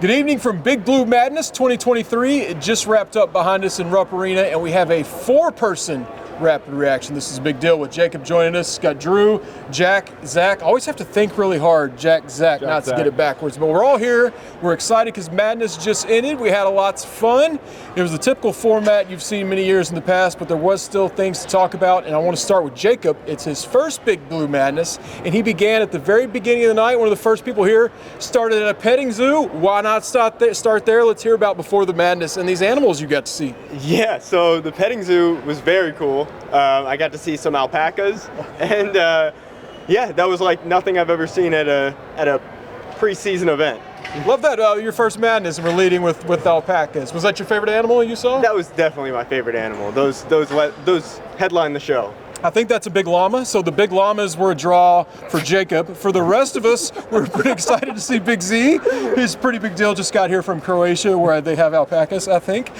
Good evening from Big Blue Madness 2023. It just wrapped up behind us in Rupp Arena, and we have a 4-person rapid reaction. This is a big deal with Jacob joining us. Got Drew, Jack, Zach. I always have to think really hard, Jack, Zach, not to get it backwards. But we're all here. We're excited because Madness just ended. We had lots of fun. It was the typical format you've seen many years in the past, but there was still things to talk about. And I want to start with Jacob. It's his first Big Blue Madness, and he began at the very beginning of the night. One of the first people here started at a petting zoo. Why not start there? Let's hear about before the Madness and these animals you got to see. Yeah, so the petting zoo was very cool. I got to see some alpacas, and yeah, that was like nothing I've ever seen at a preseason event. Love that your first Madness and we're leading with alpacas. Was that your favorite animal you saw? That was definitely my favorite animal. Those headline the show. I think that's a big llama, so the big llamas were a draw for Jacob. For the rest of us, we're pretty excited to see Big Z. He's a pretty big deal, just got here from Croatia where they have alpacas, I think.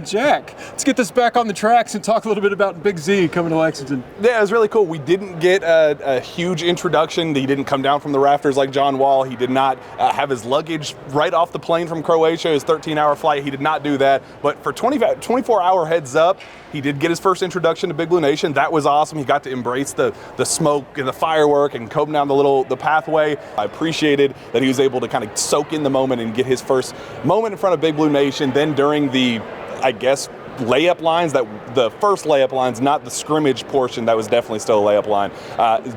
Jack, let's get this back on the tracks and talk a little bit about Big Z coming to Lexington. Yeah, it was really cool. We didn't get a huge introduction. He didn't come down from the rafters like John Wall. He did not have his luggage right off the plane from Croatia, his 13-hour flight. He did not do that. But for 24-hour heads up, he did get his first introduction to Big Blue Nation. That was awesome. He got to embrace the smoke and the firework and come down the pathway. I appreciated that he was able to kind of soak in the moment and get his first moment in front of Big Blue Nation. Then during the, I guess, layup lines, the first layup lines, not the scrimmage portion, that was definitely still a layup line.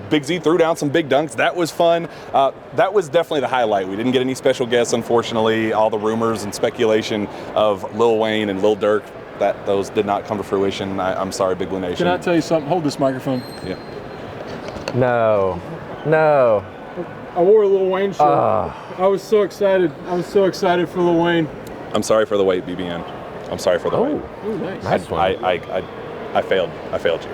Big Z threw down some big dunks. That was fun. That was definitely the highlight. We didn't get any special guests, unfortunately. All the rumors and speculation of Lil Wayne and Lil Durk, those did not come to fruition. I'm sorry, Big Blue Nation. Can I tell you something? Hold this microphone. Yeah. No. I wore a Lil Wayne shirt. I was so excited. I was so excited for Lil Wayne. I'm sorry for the wait, BBN. I'm sorry for the wait. Oh, nice. Nice one. I failed. I failed you.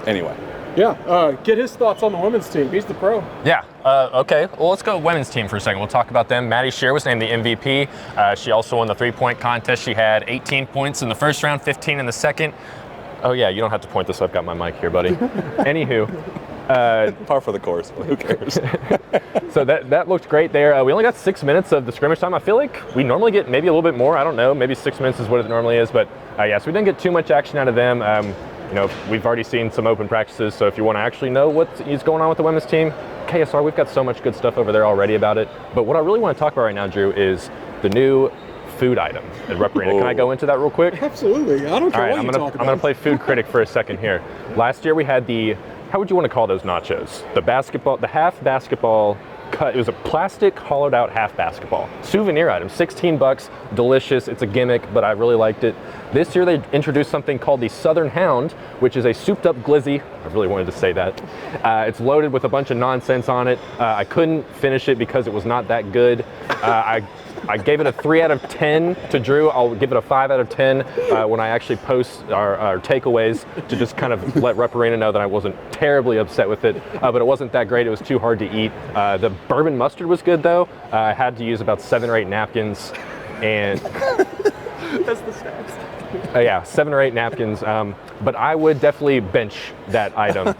Anyway. Yeah, get his thoughts on the women's team. He's the pro. Yeah, okay. Well, let's go women's team for a second. We'll talk about them. Maddie Shear was named the MVP. She also won the three-point contest. She had 18 points in the first round, 15 in the second. Oh, yeah, you don't have to point this. I've got my mic here, buddy. Anywho. Par for the course. Who cares? So that looked great there. We only got 6 minutes of the scrimmage time. I feel like we normally get maybe a little bit more. I don't know. Maybe 6 minutes is what it normally is. But, yeah, so we didn't get too much action out of them. You know, we've already seen some open practices, so if you want to actually know what is going on with the women's team, KSR, we've got so much good stuff over there already about it. But what I really want to talk about right now, Drew, is the new food item at Rupp Arena. Can I go into that real quick? Absolutely. I don't care what you talk about. I'm going to play food critic for a second here. Last year we had the, how would you want to call those nachos? The half basketball cut. It was a plastic hollowed out half basketball. Souvenir item, 16 bucks, delicious. It's a gimmick, but I really liked it. This year they introduced something called the Southern Hound, which is a souped up glizzy. I really wanted to say that. It's loaded with a bunch of nonsense on it. I couldn't finish it because it was not that good. I gave it a 3 out of 10 to Drew. I'll give it a 5 out of 10 when I actually post our takeaways to just kind of let Rupp Arena know that I wasn't terribly upset with it, but it wasn't that great. It was too hard to eat. The bourbon mustard was good though. I had to use about 7 or 8 napkins, and That's the stats. yeah, 7 or 8 napkins. But I would definitely bench that item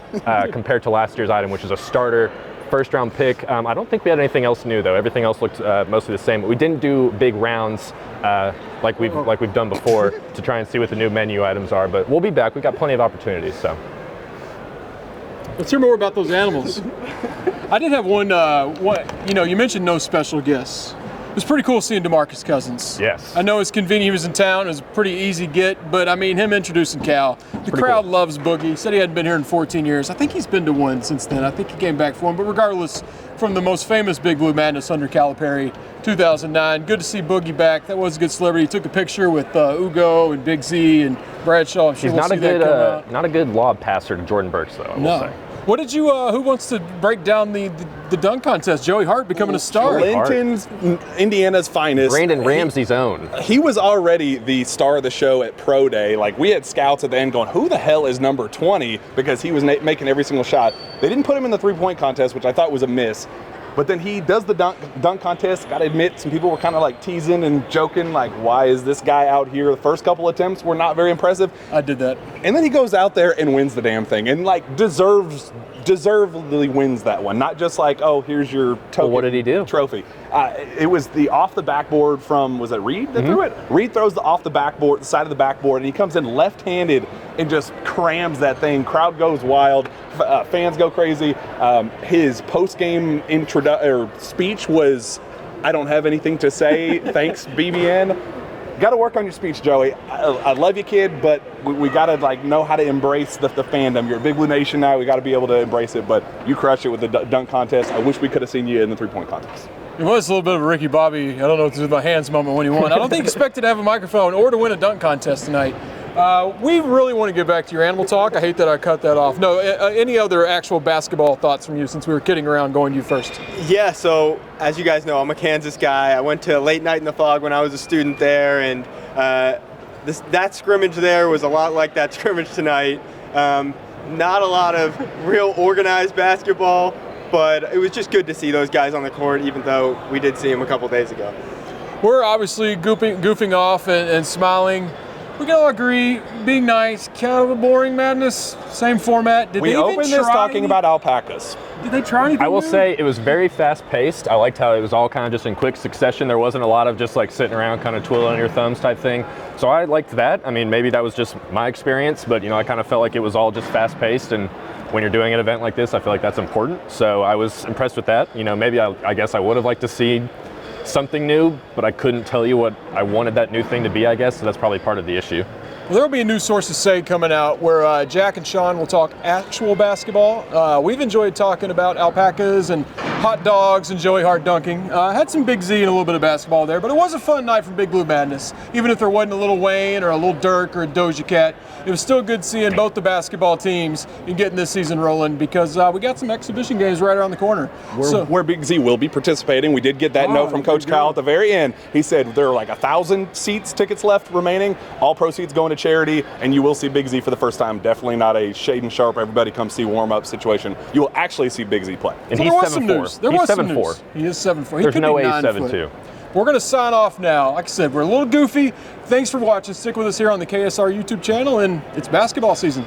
compared to last year's item, which is a starter. First round pick. I don't think we had anything else new though. Everything else looked mostly the same. We didn't do big rounds like we've done before to try and see what the new menu items are. But we'll be back. We've got plenty of opportunities. So let's hear more about those animals. I did have one. You mentioned no special guests. It was pretty cool seeing DeMarcus Cousins. Yes. I know it's convenient he was in town. It was a pretty easy get, but I mean, him introducing Cal. The crowd loves Boogie. He said he hadn't been here in 14 years. I think he's been to one since then. I think he came back for one. But regardless, from the most famous Big Blue Madness under Calipari, 2009. Good to see Boogie back. That was a good celebrity. He took a picture with Ugo and Big Z and Bradshaw. I'm sure he's not a good lob passer to Jordan Burks, though, I will say. What did you, who wants to break down the dunk contest? Joey Hart becoming a star. Clinton's Indiana's finest. Brandon Ramsey's own. He was already the star of the show at Pro Day. Like, we had scouts at the end going, who the hell is number 20? Because he was making every single shot. They didn't put him in the three-point contest, which I thought was a miss. But then he does the dunk contest. Gotta admit, some people were kind of like teasing and joking, like, why is this guy out here? The first couple attempts were not very impressive. I did that. And then he goes out there and wins the damn thing, and like deservedly wins that one. Not just like, oh, here's your token what did he do? Trophy. It was the off the backboard from, was it Reed that threw it? Reed throws the off the backboard, the side of the backboard, and he comes in left-handed and just crams that thing. Crowd goes wild, fans go crazy. His post-game speech was, I don't have anything to say, thanks BBN. Got to work on your speech, Joey. I love you, kid, but we got to like know how to embrace the fandom. You're a Big Blue Nation now. We got to be able to embrace it, but you crushed it with the dunk contest. I wish we could have seen you in the three-point contest. It was a little bit of a Ricky Bobby, I don't know what to do with my hands moment when he won. I don't think he expected to have a microphone or to win a dunk contest tonight. We really want to get back to your animal talk. I hate that I cut that off. No, any other actual basketball thoughts from you since we were kidding around going to you first? Yeah, so as you guys know, I'm a Kansas guy. I went to Late Night in the Fog when I was a student there, and that scrimmage there was a lot like that scrimmage tonight. Not a lot of real organized basketball, but it was just good to see those guys on the court, even though we did see them a couple days ago. We're obviously goofing off and smiling. We can all agree, being nice, kind of a boring madness, same format. Did we opened this talking about alpacas. Did they try anything? I will new? say it was very fast-paced. I liked how it was all kind of just in quick succession. There wasn't a lot of just like sitting around kind of twiddling your thumbs type thing. So I liked that. I mean, maybe that was just my experience, but I kind of felt like it was all just fast-paced, and when you're doing an event like this, I feel like that's important. So I was impressed with that. Maybe I guess I would have liked to see something new, but I couldn't tell you what I wanted that new thing to be, I guess, so that's probably part of the issue. Well, there will be a new Source to Say coming out where Jack and Sean will talk actual basketball. We've enjoyed talking about alpacas and hot dogs and Joey Hart dunking. Had some Big Z and a little bit of basketball there, but it was a fun night for Big Blue Madness. Even if there wasn't a little Wayne or a little Dirk or a Doja Cat, it was still good seeing both the basketball teams and getting this season rolling because we got some exhibition games right around the corner. Where Big Z will be participating. We did get that note from Coach Kyle at the very end. He said there are like 1,000 tickets left remaining. All proceeds going to charity, and you will see Big Z for the first time. Definitely not a shade and sharp, everybody come see warm-up situation. You will actually see Big Z play. And so he's there was some news. There was some 7'4". news. He is 7'4". There's no way he's 7'2". We're going to sign off now. Like I said, we're a little goofy. Thanks for watching. Stick with us here on the KSR YouTube channel, and it's basketball season.